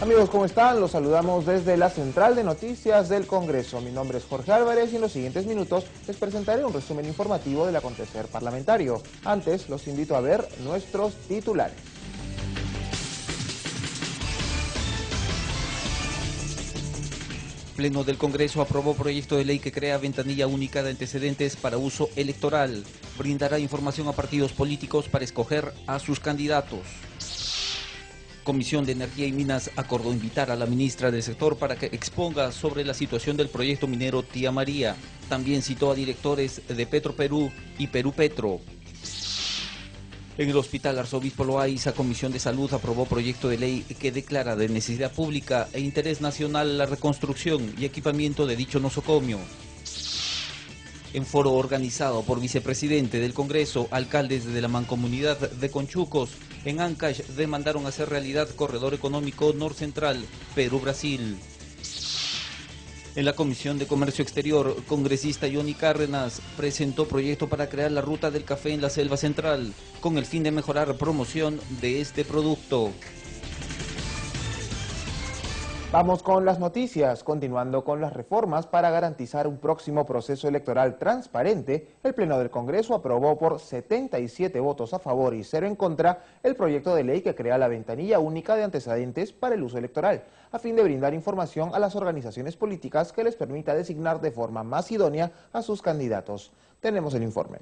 Amigos, ¿cómo están? Los saludamos desde la Central de Noticias del Congreso. Mi nombre es Jorge Álvarez y en los siguientes minutos les presentaré un resumen informativo del acontecer parlamentario. Antes, los invito a ver nuestros titulares. Pleno del Congreso aprobó proyecto de ley que crea ventanilla única de antecedentes para uso electoral. Brindará información a partidos políticos para escoger a sus candidatos. Comisión de Energía y Minas acordó invitar a la ministra del sector para que exponga sobre la situación del proyecto minero Tía María. También citó a directores de Petroperú y Perú Petro. En el Hospital Arzobispo Loaiza, Comisión de Salud aprobó proyecto de ley que declara de necesidad pública e interés nacional la reconstrucción y equipamiento de dicho nosocomio. En foro organizado por vicepresidente del Congreso, alcaldes de la Mancomunidad de Conchucos, en Ancash demandaron hacer realidad corredor económico norcentral Perú-Brasil. En la Comisión de Comercio Exterior, congresista Johnny Cárdenas presentó proyecto para crear la ruta del café en la Selva Central, con el fin de mejorar promoción de este producto. Vamos con las noticias. Continuando con las reformas para garantizar un próximo proceso electoral transparente, el Pleno del Congreso aprobó por 77 votos a favor y 0 en contra el proyecto de ley que crea la ventanilla única de antecedentes para el uso electoral, a fin de brindar información a las organizaciones políticas que les permita designar de forma más idónea a sus candidatos. Tenemos el informe.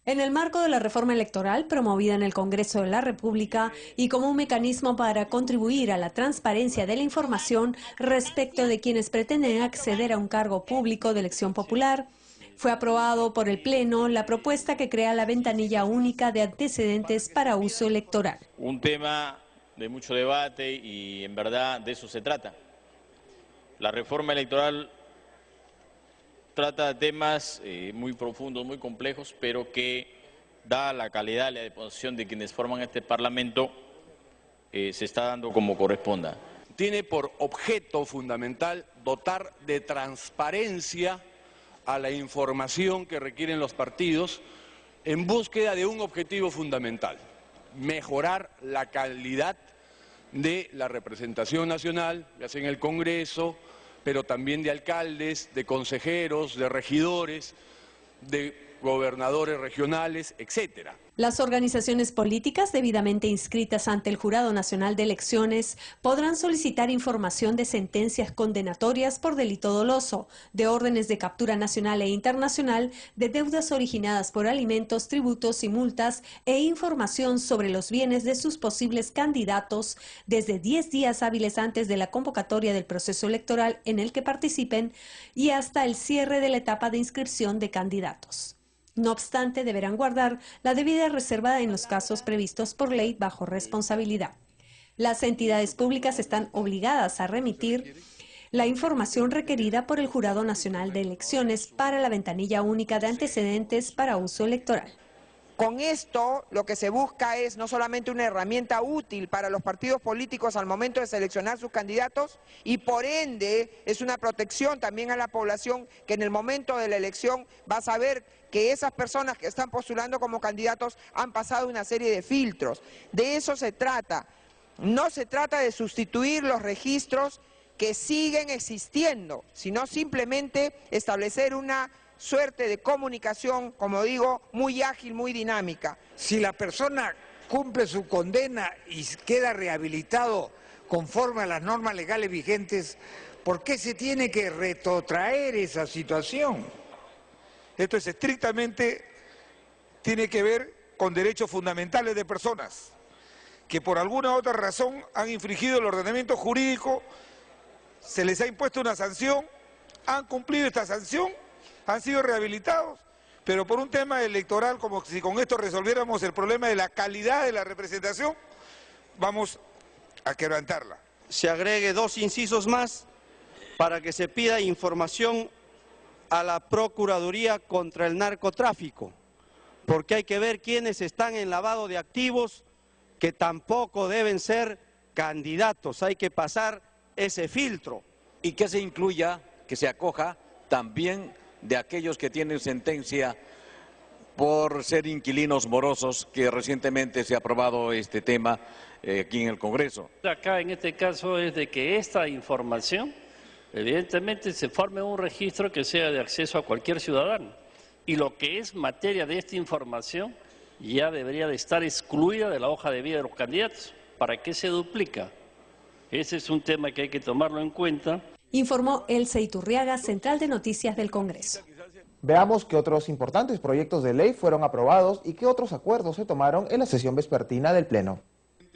En el marco de la reforma electoral promovida en el Congreso de la República y como un mecanismo para contribuir a la transparencia de la información respecto de quienes pretenden acceder a un cargo público de elección popular, fue aprobado por el Pleno la propuesta que crea la ventanilla única de antecedentes para uso electoral. Un tema de mucho debate y en verdad de eso se trata. La reforma electoral trata de temas muy profundos, muy complejos, pero que, dada la calidad y la disposición de quienes forman este Parlamento, se está dando como corresponda. Tiene por objeto fundamental dotar de transparencia a la información que requieren los partidos en búsqueda de un objetivo fundamental: mejorar la calidad de la representación nacional, ya sea en el Congreso, pero también de alcaldes, de consejeros, de regidores, de gobernadores regionales, etcétera. Las organizaciones políticas debidamente inscritas ante el Jurado Nacional de Elecciones podrán solicitar información de sentencias condenatorias por delito doloso, de órdenes de captura nacional e internacional, de deudas originadas por alimentos, tributos y multas e información sobre los bienes de sus posibles candidatos desde 10 días hábiles antes de la convocatoria del proceso electoral en el que participen y hasta el cierre de la etapa de inscripción de candidatos. No obstante, deberán guardar la debida reserva en los casos previstos por ley bajo responsabilidad. Las entidades públicas están obligadas a remitir la información requerida por el Jurado Nacional de Elecciones para la ventanilla única de antecedentes para uso electoral. Con esto lo que se busca es no solamente una herramienta útil para los partidos políticos al momento de seleccionar sus candidatos y por ende es una protección también a la población que en el momento de la elección va a saber que esas personas que están postulando como candidatos han pasado una serie de filtros. De eso se trata. No se trata de sustituir los registros que siguen existiendo, sino simplemente establecer una suerte de comunicación, como digo, muy ágil, muy dinámica. Si la persona cumple su condena y queda rehabilitado conforme a las normas legales vigentes, ¿por qué se tiene que retrotraer esa situación? Esto es estrictamente, tiene que ver con derechos fundamentales de personas que por alguna u otra razón han infringido el ordenamiento jurídico, se les ha impuesto una sanción, han cumplido esta sanción, han sido rehabilitados, pero por un tema electoral, como si con esto resolviéramos el problema de la calidad de la representación, vamos a quebrantarla. Se agregue 2 incisos más para que se pida información a la Procuraduría contra el Narcotráfico, porque hay que ver quiénes están en lavado de activos, que tampoco deben ser candidatos, hay que pasar ese filtro. Y que se incluya, que se acoja también de aquellos que tienen sentencia por ser inquilinos morosos, que recientemente se ha aprobado este tema aquí en el Congreso. Acá en este caso es de que esta información, evidentemente, se forme un registro que sea de acceso a cualquier ciudadano. Y lo que es materia de esta información ya debería de estar excluida de la hoja de vida de los candidatos. ¿Para qué se duplica? Ese es un tema que hay que tomarlo en cuenta. Informó Elsa Iturriaga, Central de Noticias del Congreso. Veamos qué otros importantes proyectos de ley fueron aprobados y qué otros acuerdos se tomaron en la sesión vespertina del Pleno.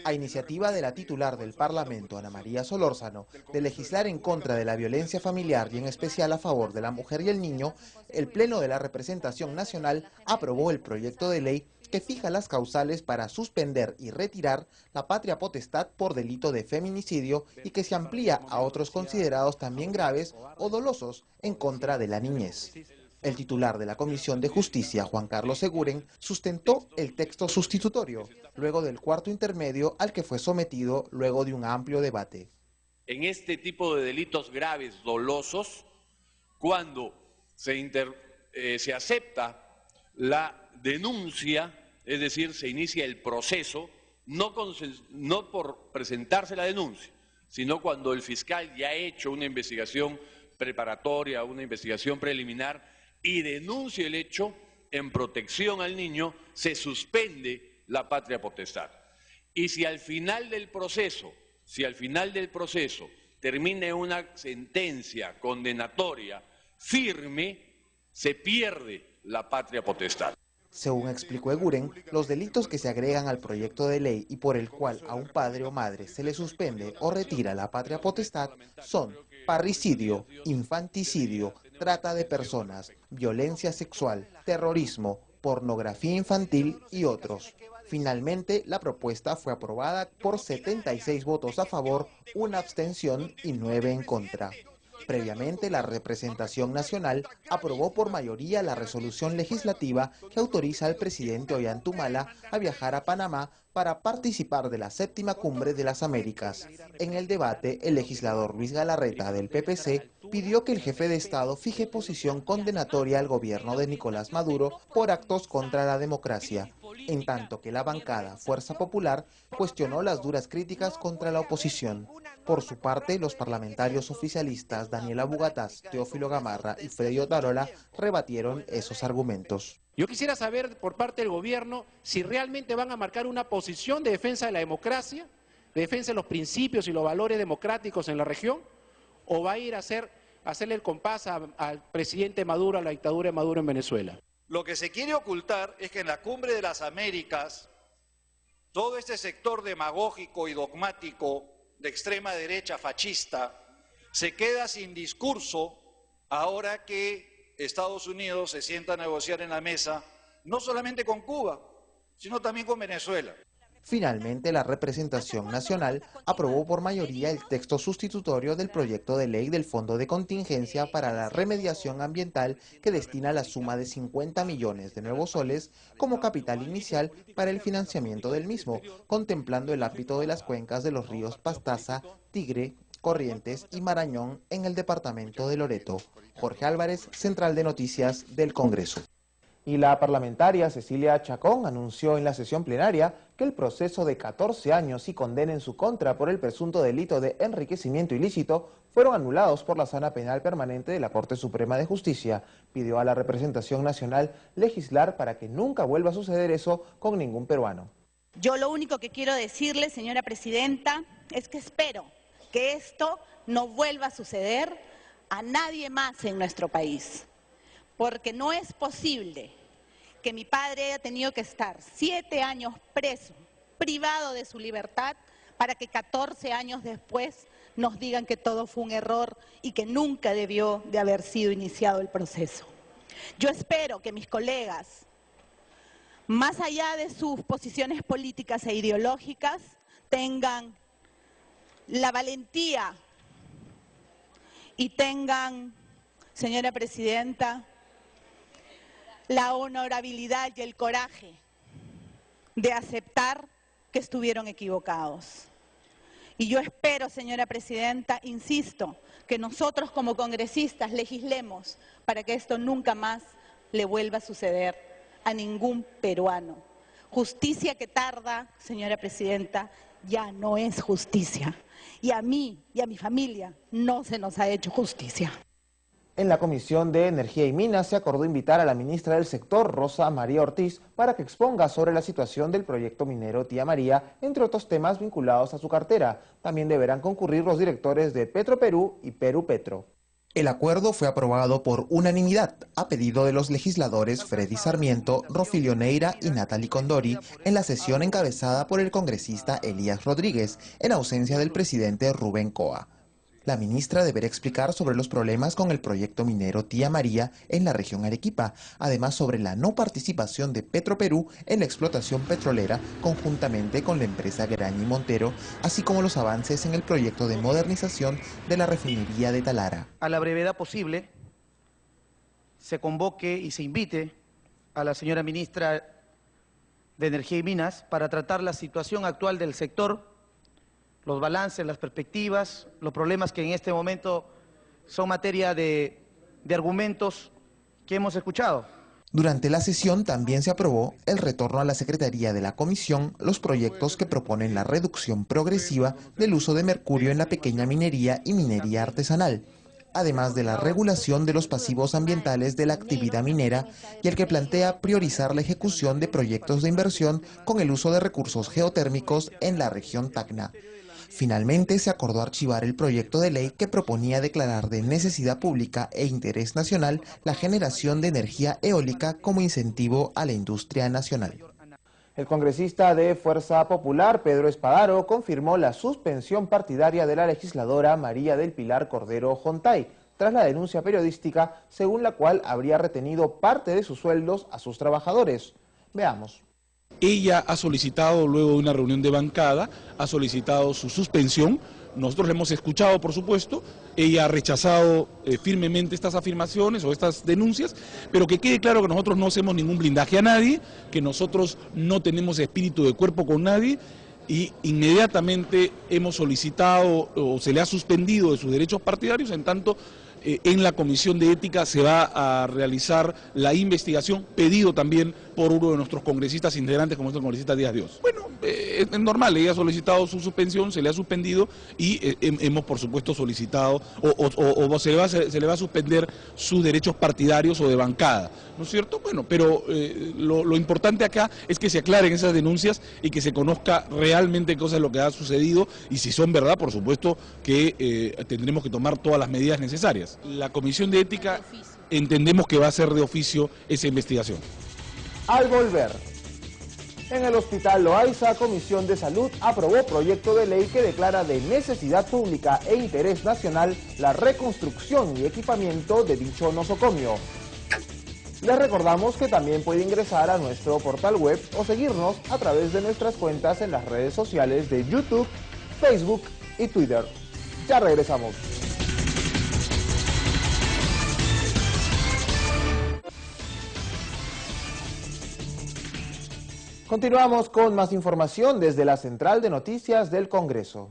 A iniciativa de la titular del Parlamento, Ana María Solórzano, de legislar en contra de la violencia familiar y en especial a favor de la mujer y el niño, el Pleno de la Representación Nacional aprobó el proyecto de ley que fija las causales para suspender y retirar la patria potestad por delito de feminicidio y que se amplía a otros considerados también graves o dolosos en contra de la niñez. El titular de la Comisión de Justicia, Juan Carlos Seguren, sustentó el texto sustitutorio, luego del cuarto intermedio al que fue sometido luego de un amplio debate. En este tipo de delitos graves, dolosos, cuando se acepta la denuncia, es decir, se inicia el proceso, no por presentarse la denuncia, sino cuando el fiscal ya ha hecho una investigación preparatoria, una investigación preliminar, y denuncia el hecho en protección al niño, se suspende la patria potestad. Y si al final del proceso termina una sentencia condenatoria firme, se pierde la patria potestad. Según explicó Eguren, los delitos que se agregan al proyecto de ley y por el cual a un padre o madre se le suspende o retira la patria potestad son parricidio, infanticidio, trata de personas, violencia sexual, terrorismo, pornografía infantil y otros. Finalmente, la propuesta fue aprobada por 76 votos a favor, 1 abstención y 9 en contra. Previamente, la representación nacional aprobó por mayoría la resolución legislativa que autoriza al presidente Ollanta a viajar a Panamá para participar de la 7ª Cumbre de las Américas. En el debate, el legislador Luis Galarreta del PPC pidió que el jefe de Estado fije posición condenatoria al gobierno de Nicolás Maduro por actos contra la democracia, en tanto que la bancada Fuerza Popular cuestionó las duras críticas contra la oposición. Por su parte, los parlamentarios oficialistas Daniela Bugatás, Teófilo Gamarra y Freddy Otarola rebatieron esos argumentos. Yo quisiera saber por parte del gobierno si realmente van a marcar una posición de defensa de la democracia, de defensa de los principios y los valores democráticos en la región, o va a ir a hacerle el compás al presidente Maduro, a la dictadura de Maduro en Venezuela. Lo que se quiere ocultar es que en la Cumbre de las Américas, todo este sector demagógico y dogmático de extrema derecha fascista se queda sin discurso ahora que Estados Unidos se sienta a negociar en la mesa, no solamente con Cuba, sino también con Venezuela. Finalmente, la representación nacional aprobó por mayoría el texto sustitutorio del proyecto de ley del Fondo de Contingencia para la Remediación Ambiental que destina la suma de 50 millones de nuevos soles como capital inicial para el financiamiento del mismo, contemplando el ámbito de las cuencas de los ríos Pastaza, Tigre, Corrientes y Marañón en el departamento de Loreto. Jorge Álvarez, Central de Noticias del Congreso. Y la parlamentaria Cecilia Chacón anunció en la sesión plenaria que el proceso de 14 años y condena en su contra por el presunto delito de enriquecimiento ilícito fueron anulados por la Sala Penal Permanente de la Corte Suprema de Justicia. Pidió a la representación nacional legislar para que nunca vuelva a suceder eso con ningún peruano. Yo lo único que quiero decirle, señora presidenta, es que espero que esto no vuelva a suceder a nadie más en nuestro país. Porque no es posible que mi padre haya tenido que estar 7 años preso, privado de su libertad, para que 14 años después nos digan que todo fue un error y que nunca debió de haber sido iniciado el proceso. Yo espero que mis colegas, más allá de sus posiciones políticas e ideológicas, tengan la valentía y tengan, señora presidenta, la honorabilidad y el coraje de aceptar que estuvieron equivocados. Y yo espero, señora presidenta, insisto, que nosotros como congresistas legislemos para que esto nunca más le vuelva a suceder a ningún peruano. Justicia que tarda, señora presidenta, ya no es justicia. Y a mí y a mi familia no se nos ha hecho justicia. En la Comisión de Energía y Minas se acordó invitar a la ministra del sector, Rosa María Ortiz, para que exponga sobre la situación del proyecto minero Tía María, entre otros temas vinculados a su cartera. También deberán concurrir los directores de Petroperú y Perú Petro. El acuerdo fue aprobado por unanimidad a pedido de los legisladores Freddy Sarmiento, Rofilio Neira y Natalie Condori en la sesión encabezada por el congresista Elías Rodríguez, en ausencia del presidente Rubén Coa. La ministra deberá explicar sobre los problemas con el proyecto minero Tía María en la región Arequipa, además sobre la no participación de Petroperú en la explotación petrolera conjuntamente con la empresa Graña y Montero, así como los avances en el proyecto de modernización de la refinería de Talara. A la brevedad posible se convoque y se invite a la señora ministra de Energía y Minas para tratar la situación actual del sector, los balances, las perspectivas, los problemas que en este momento son materia de argumentos que hemos escuchado. Durante la sesión también se aprobó el retorno a la Secretaría de la Comisión los proyectos que proponen la reducción progresiva del uso de mercurio en la pequeña minería y minería artesanal, además de la regulación de los pasivos ambientales de la actividad minera y el que plantea priorizar la ejecución de proyectos de inversión con el uso de recursos geotérmicos en la región Tacna. Finalmente se acordó archivar el proyecto de ley que proponía declarar de necesidad pública e interés nacional la generación de energía eólica como incentivo a la industria nacional. El congresista de Fuerza Popular, Pedro Espadaro, confirmó la suspensión partidaria de la legisladora María del Pilar Cordero Jontay, tras la denuncia periodística según la cual habría retenido parte de sus sueldos a sus trabajadores. Veamos. Ella ha solicitado, luego de una reunión de bancada, ha solicitado su suspensión. Nosotros le hemos escuchado, por supuesto. Ella ha rechazado firmemente estas afirmaciones o estas denuncias, pero que quede claro que nosotros no hacemos ningún blindaje a nadie, que nosotros no tenemos espíritu de cuerpo con nadie, y inmediatamente hemos solicitado o se le ha suspendido de sus derechos partidarios, en tanto en la Comisión de Ética se va a realizar la investigación, pedido también por uno de nuestros congresistas integrantes, como es el congresista Díaz Dios. Bueno, es normal, ella ha solicitado su suspensión, se le ha suspendido y hemos por supuesto solicitado o se le va a suspender sus derechos partidarios o de bancada, ¿no es cierto? Bueno, pero lo importante acá es que se aclaren esas denuncias y que se conozca realmente qué cosa es lo que ha sucedido, y si son verdad, por supuesto que tendremos que tomar todas las medidas necesarias. La Comisión de Ética entendemos que va a ser de oficio esa investigación. Al volver, en el Hospital Loaiza, Comisión de Salud aprobó proyecto de ley que declara de necesidad pública e interés nacional la reconstrucción y equipamiento de dicho nosocomio. Les recordamos que también puede ingresar a nuestro portal web o seguirnos a través de nuestras cuentas en las redes sociales de YouTube, Facebook y Twitter. Ya regresamos. Continuamos con más información desde la Central de Noticias del Congreso.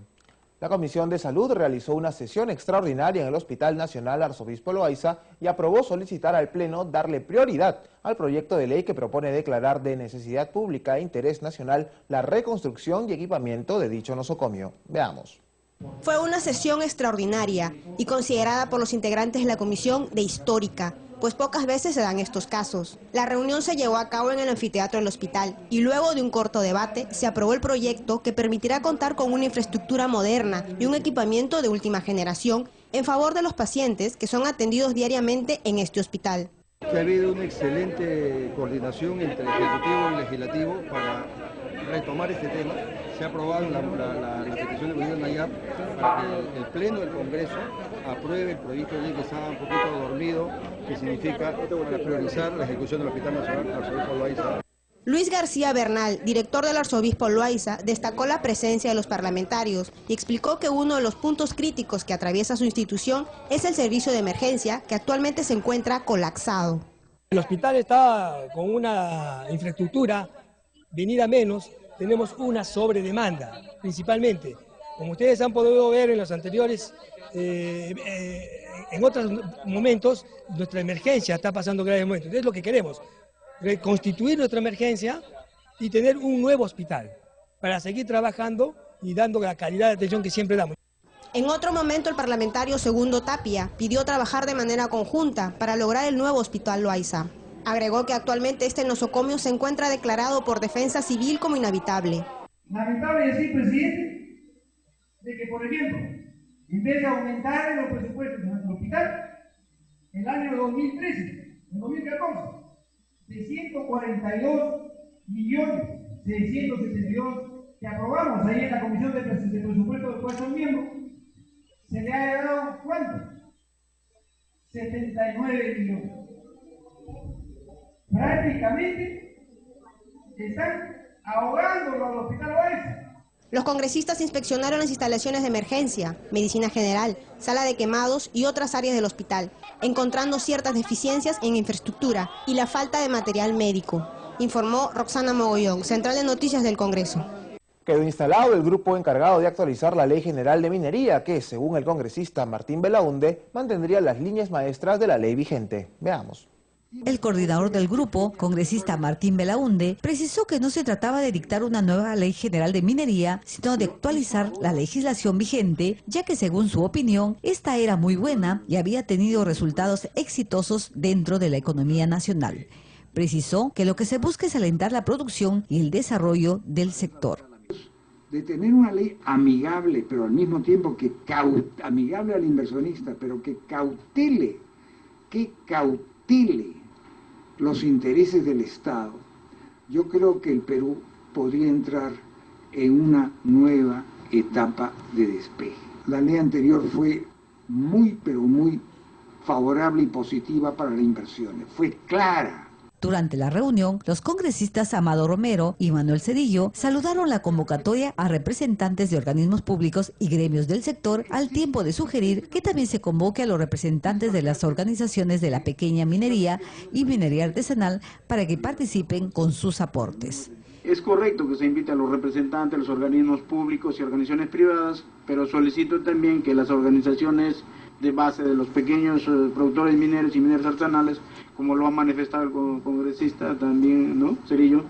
La Comisión de Salud realizó una sesión extraordinaria en el Hospital Nacional Arzobispo Loaiza y aprobó solicitar al Pleno darle prioridad al proyecto de ley que propone declarar de necesidad pública e interés nacional la reconstrucción y equipamiento de dicho nosocomio. Veamos. Fue una sesión extraordinaria y considerada por los integrantes de la comisión de histórica, pues pocas veces se dan estos casos. La reunión se llevó a cabo en el anfiteatro del hospital y luego de un corto debate se aprobó el proyecto que permitirá contar con una infraestructura moderna y un equipamiento de última generación en favor de los pacientes que son atendidos diariamente en este hospital. Ha habido una excelente coordinación entre Ejecutivo y Legislativo para retomar este tema. Se ha aprobado la petición del gobierno Nayar para que el Pleno del Congreso apruebe el proyecto de ley que estaba un poquito dormido, que significa priorizar la ejecución del Hospital Nacional Arzobispo Loaiza. Luis García Bernal, director del Arzobispo Loaiza, destacó la presencia de los parlamentarios y explicó que uno de los puntos críticos que atraviesa su institución es el servicio de emergencia, que actualmente se encuentra colapsado. El hospital está con una infraestructura venida menos, tenemos una sobredemanda, principalmente. Como ustedes han podido ver en los anteriores, en otros momentos, nuestra emergencia está pasando graves momentos. Entonces, lo que queremos, reconstituir nuestra emergencia y tener un nuevo hospital para seguir trabajando y dando la calidad de atención que siempre damos. En otro momento, el parlamentario Segundo Tapia pidió trabajar de manera conjunta para lograr el nuevo Hospital Loaiza. Agregó que actualmente este nosocomio se encuentra declarado por Defensa Civil como inhabitable. Lamentable decir, presidente, de que, por ejemplo, en vez de aumentar los presupuestos de nuestro hospital, el año 2013, en 2014, de 142.672.000 que aprobamos ahí en la Comisión de Presupuestos de Puestos Miembros, se le ha dado, ¿cuánto? 79 millones. Prácticamente están ahogándolo al Hospital Loaiza. Los congresistas inspeccionaron las instalaciones de emergencia, medicina general, sala de quemados y otras áreas del hospital, encontrando ciertas deficiencias en infraestructura y la falta de material médico, informó Roxana Mogollón, Central de Noticias del Congreso. Quedó instalado el grupo encargado de actualizar la Ley General de Minería, que, según el congresista Martín Belaunde, mantendría las líneas maestras de la ley vigente. Veamos. El coordinador del grupo, congresista Martín Belaunde, precisó que no se trataba de dictar una nueva ley general de minería, sino de actualizar la legislación vigente, ya que según su opinión, esta era muy buena y había tenido resultados exitosos dentro de la economía nacional. Precisó que lo que se busca es alentar la producción y el desarrollo del sector. De tener una ley amigable, pero al mismo tiempo que amigable al inversionista, pero que cautele los intereses del Estado, yo creo que el Perú podría entrar en una nueva etapa de despegue. La ley anterior fue muy, pero muy favorable y positiva para las inversiones, fue clara. Durante la reunión, los congresistas Amado Romero y Manuel Cedillo saludaron la convocatoria a representantes de organismos públicos y gremios del sector, al tiempo de sugerir que también se convoque a los representantes de las organizaciones de la pequeña minería y minería artesanal para que participen con sus aportes. Es correcto que se invite a los representantes, los organismos públicos y organizaciones privadas, pero solicito también que las organizaciones de base de los pequeños productores mineros y mineros artesanales, como lo ha manifestado el congresista también, ¿no? Cerillo,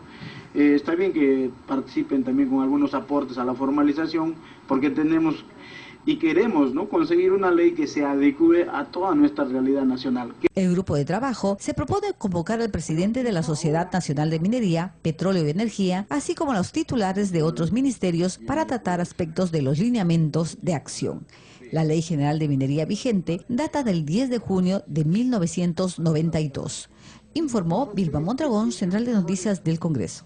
está bien que participen también con algunos aportes a la formalización, porque tenemos y queremos, ¿no?, conseguir una ley que se adecue a toda nuestra realidad nacional. El grupo de trabajo se propone convocar al presidente de la Sociedad Nacional de Minería, Petróleo y Energía, así como a los titulares de otros ministerios para tratar aspectos de los lineamientos de acción. La Ley General de Minería vigente data del 10 de junio de 1992. Informó Vilma Mondragón, Central de Noticias del Congreso.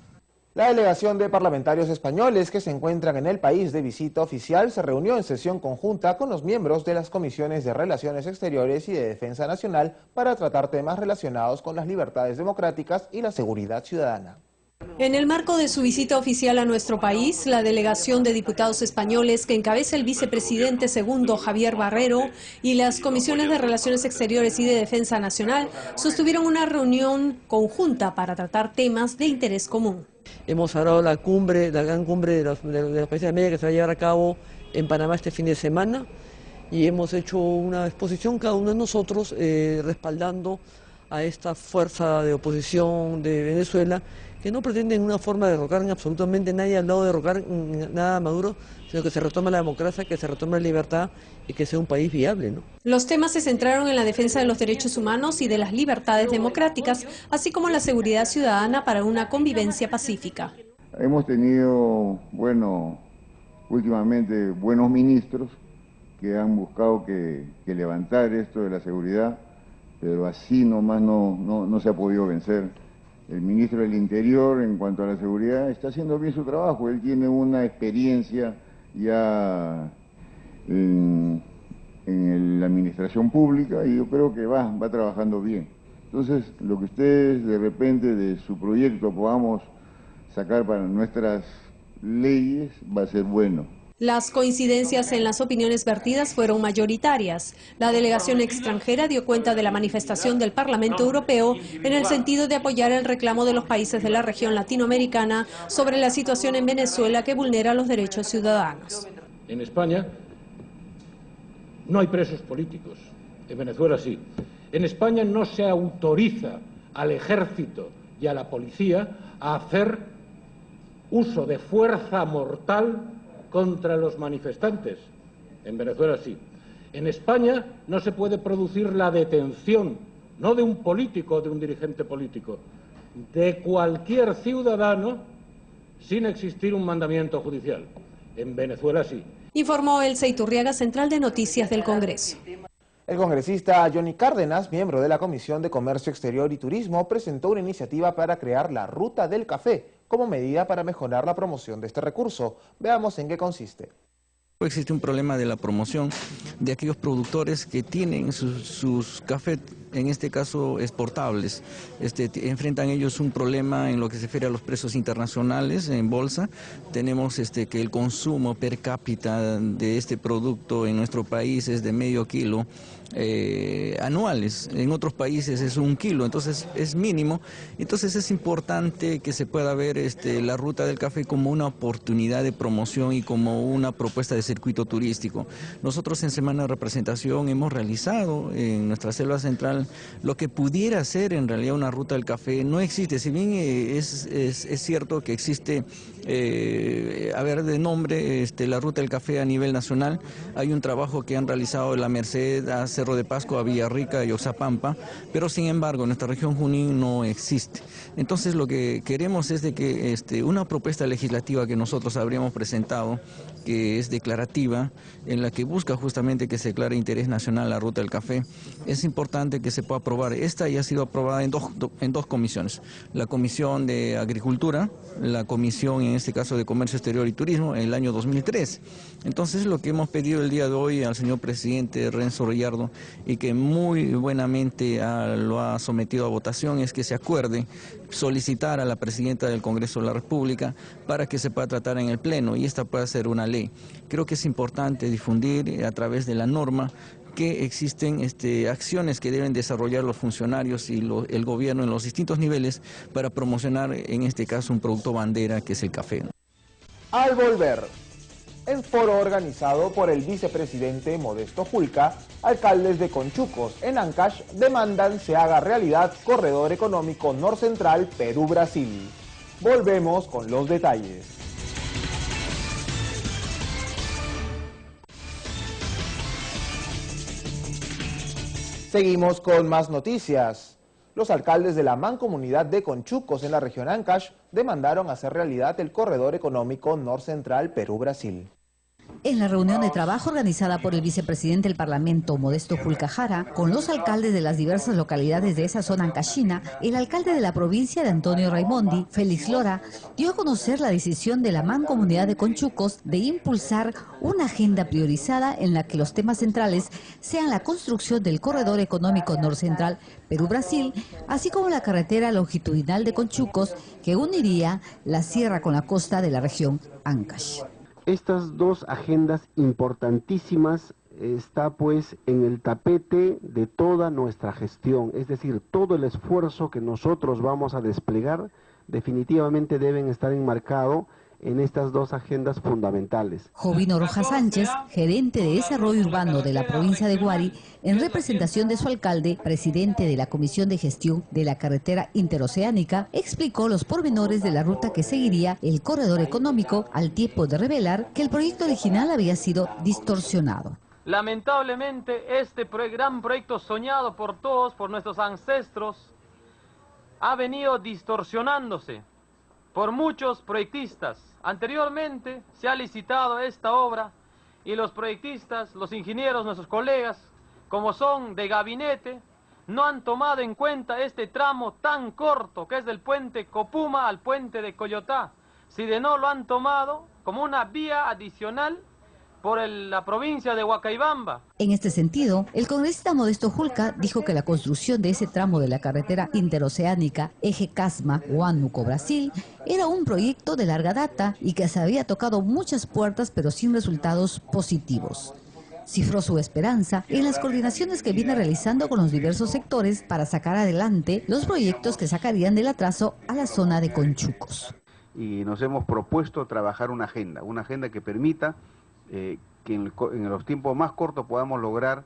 La delegación de parlamentarios españoles que se encuentran en el país de visita oficial se reunió en sesión conjunta con los miembros de las comisiones de Relaciones Exteriores y de Defensa Nacional para tratar temas relacionados con las libertades democráticas y la seguridad ciudadana. En el marco de su visita oficial a nuestro país, la delegación de diputados españoles que encabeza el vicepresidente segundo Javier Barrero y las comisiones de Relaciones Exteriores y de Defensa Nacional sostuvieron una reunión conjunta para tratar temas de interés común. Hemos hablado de la gran cumbre de los países de América que se va a llevar a cabo en Panamá este fin de semana y hemos hecho una exposición cada uno de nosotros respaldando a esta fuerza de oposición de Venezuela que no pretende en una forma de derrocar en absolutamente nadie al lado de derrocar nada a Maduro, sino que se retome la democracia, que se retome la libertad y que sea un país viable, ¿no? Los temas se centraron en la defensa de los derechos humanos y de las libertades democráticas, así como la seguridad ciudadana para una convivencia pacífica. Hemos tenido, últimamente buenos ministros que han buscado que levantar esto de la seguridad, pero así nomás no se ha podido vencer. El ministro del Interior, en cuanto a la seguridad, está haciendo bien su trabajo. Él tiene una experiencia ya en la administración pública y yo creo que va trabajando bien. Entonces, lo que ustedes de repente de su proyecto podamos sacar para nuestras leyes va a ser bueno. Las coincidencias en las opiniones vertidas fueron mayoritarias. La delegación extranjera dio cuenta de la manifestación del Parlamento Europeo en el sentido de apoyar el reclamo de los países de la región latinoamericana sobre la situación en Venezuela que vulnera los derechos ciudadanos. En España no hay presos políticos, en Venezuela sí. En España no se autoriza al ejército y a la policía a hacer uso de fuerza mortal contra los manifestantes. En Venezuela sí. En España no se puede producir la detención, no de un político o de un dirigente político, de cualquier ciudadano sin existir un mandamiento judicial. En Venezuela sí. Informó Elsa Iturriaga, Central de Noticias del Congreso. El congresista Johnny Cárdenas, miembro de la Comisión de Comercio Exterior y Turismo, presentó una iniciativa para crear la Ruta del Café como medida para mejorar la promoción de este recurso. Veamos en qué consiste. Existe un problema de la promoción de aquellos productores que tienen sus cafés, en este caso exportables. Enfrentan ellos un problema en lo que se refiere a los precios internacionales en bolsa. Tenemos que el consumo per cápita de este producto en nuestro país es de medio kilo anuales. En otros países es 1 kilo, entonces es mínimo. Entonces es importante que se pueda ver la Ruta del Café como una oportunidad de promoción y como una propuesta de circuito turístico. Nosotros en Semana de Representación hemos realizado en nuestra selva central lo que pudiera ser en realidad una Ruta del Café. No existe, si bien es cierto que existe de nombre la Ruta del Café a nivel nacional. Hay un trabajo que han realizado la Merced a Cerro de Pasco, a Villarrica y Oxapampa, pero sin embargo en nuestra región Junín no existe. Entonces lo que queremos es de que una propuesta legislativa que nosotros habríamos presentado, que es declarativa, en la que busca justamente que se declare interés nacional la Ruta del Café, es importante que se pueda aprobar. Esta ya ha sido aprobada en dos comisiones, la Comisión de Agricultura, la Comisión en este caso de Comercio Exterior y Turismo en el año 2003. Entonces lo que hemos pedido el día de hoy al señor presidente Renzo Rayardo, y que muy buenamente lo ha sometido a votación, es que se acuerde solicitar a la presidenta del Congreso de la República para que se pueda tratar en el Pleno y esta pueda ser una ley. Creo que es importante difundir a través de la norma que existen acciones que deben desarrollar los funcionarios y el gobierno en los distintos niveles para promocionar en este caso un producto bandera que es el café. Al volver, en foro organizado por el vicepresidente Modesto Julca, alcaldes de Conchucos en Ancash demandan se haga realidad Corredor Económico Norcentral Perú-Brasil. Volvemos con los detalles. Seguimos con más noticias. Los alcaldes de la Mancomunidad de Conchucos en la región Ancash demandaron hacer realidad el Corredor Económico Norcentral Perú-Brasil. En la reunión de trabajo organizada por el vicepresidente del Parlamento, Modesto Julca Jara, con los alcaldes de las diversas localidades de esa zona ancashina, el alcalde de la provincia de Antonio Raimondi, Félix Lora, dio a conocer la decisión de la Mancomunidad de Conchucos de impulsar una agenda priorizada en la que los temas centrales sean la construcción del Corredor Económico Norcentral Perú-Brasil, así como la carretera longitudinal de Conchucos que uniría la sierra con la costa de la región Ancash. Estas dos agendas importantísimas está pues en el tapete de toda nuestra gestión, es decir, todo el esfuerzo que nosotros vamos a desplegar definitivamente deben estar enmarcados en estas dos agendas fundamentales. Jovino Rojas Sánchez, gerente de desarrollo urbano de la provincia de Huari, en representación de su alcalde, presidente de la Comisión de Gestión de la Carretera Interoceánica, explicó los pormenores de la ruta que seguiría el corredor económico, al tiempo de revelar que el proyecto original había sido distorsionado. Lamentablemente, este gran proyecto soñado por todos, por nuestros ancestros, ha venido distorsionándose por muchos proyectistas. Anteriormente se ha licitado esta obra y los proyectistas, los ingenieros, nuestros colegas, como son de gabinete, no han tomado en cuenta este tramo tan corto que es del puente Copuma al puente de Coyotá. Si de no lo han tomado como una vía adicional por la provincia de Huacaibamba. En este sentido, el congresista Modesto Julca dijo que la construcción de ese tramo de la carretera interoceánica Eje Casma-Huánuco-Brasil era un proyecto de larga data y que se había tocado muchas puertas pero sin resultados positivos. Cifró su esperanza en las coordinaciones que viene realizando con los diversos sectores para sacar adelante los proyectos que sacarían del atraso a la zona de Conchucos. Y nos hemos propuesto trabajar una agenda que permita que en los tiempos más cortos podamos lograr,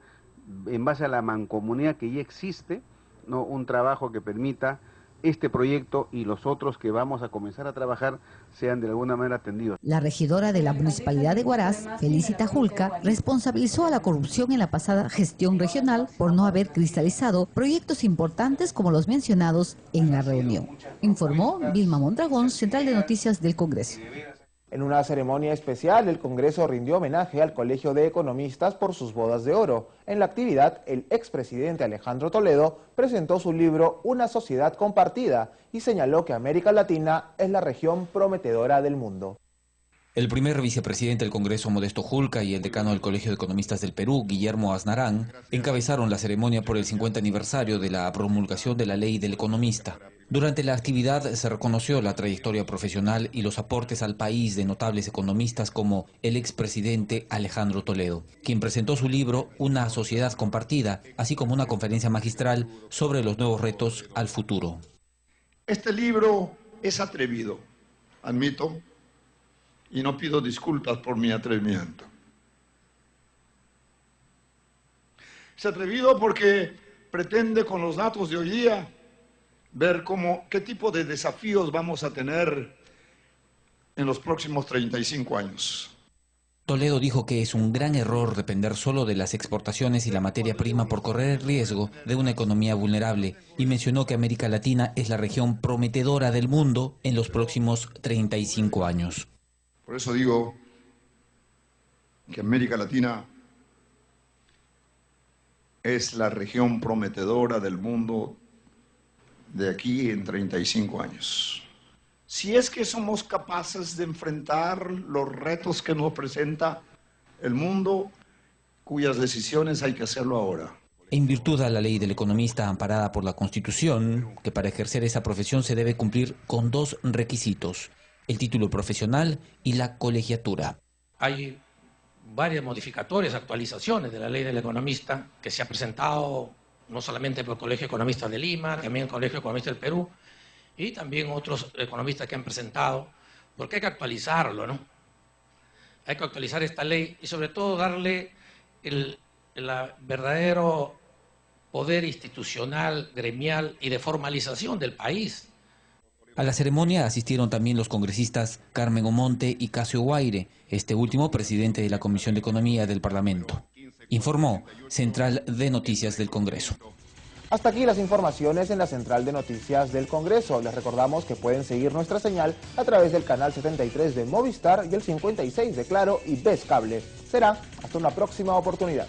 en base a la mancomunidad que ya existe, ¿no?, un trabajo que permita este proyecto y los otros que vamos a comenzar a trabajar sean de alguna manera atendidos. La regidora de la Municipalidad de Huaraz, Felicita Julca, responsabilizó a la corrupción en la pasada gestión regional por no haber cristalizado proyectos importantes como los mencionados en la reunión. Informó Vilma Mondragón, Central de Noticias del Congreso. En una ceremonia especial, el Congreso rindió homenaje al Colegio de Economistas por sus bodas de oro. En la actividad, el expresidente Alejandro Toledo presentó su libro Una sociedad compartida y señaló que América Latina es la región prometedora del mundo. El primer vicepresidente del Congreso, Modesto Julca, y el decano del Colegio de Economistas del Perú, Guillermo Aznarán, encabezaron la ceremonia por el 50 aniversario de la promulgación de la Ley del Economista. Durante la actividad se reconoció la trayectoria profesional y los aportes al país de notables economistas como el expresidente Alejandro Toledo, quien presentó su libro Una sociedad compartida, así como una conferencia magistral sobre los nuevos retos al futuro. Este libro es atrevido, admito, y no pido disculpas por mi atrevimiento. Es atrevido porque pretende con los datos de hoy día ver qué tipo de desafíos vamos a tener en los próximos 35 años. Toledo dijo que es un gran error depender solo de las exportaciones y la materia prima por correr el riesgo de una economía vulnerable y mencionó que América Latina es la región prometedora del mundo en los próximos 35 años. Por eso digo que América Latina es la región prometedora del mundo de aquí en 35 años. Si es que somos capaces de enfrentar los retos que nos presenta el mundo, cuyas decisiones hay que hacerlo ahora. En virtud de la ley del economista amparada por la Constitución, que para ejercer esa profesión se debe cumplir con dos requisitos: el título profesional y la colegiatura. Hay varias modificatorias, actualizaciones de la ley del economista que se ha presentado no solamente por el Colegio de Economistas de Lima, también el Colegio de Economistas del Perú y también otros economistas que han presentado, porque hay que actualizarlo, ¿no? Hay que actualizar esta ley y sobre todo darle el verdadero poder institucional, gremial y de formalización del país. A la ceremonia asistieron también los congresistas Carmen Omonte y Casio Guaire, este último presidente de la Comisión de Economía del Parlamento. Informó Central de Noticias del Congreso. Hasta aquí las informaciones en la Central de Noticias del Congreso. Les recordamos que pueden seguir nuestra señal a través del canal 73 de Movistar y el 56 de Claro y Vez Cable. Será hasta una próxima oportunidad.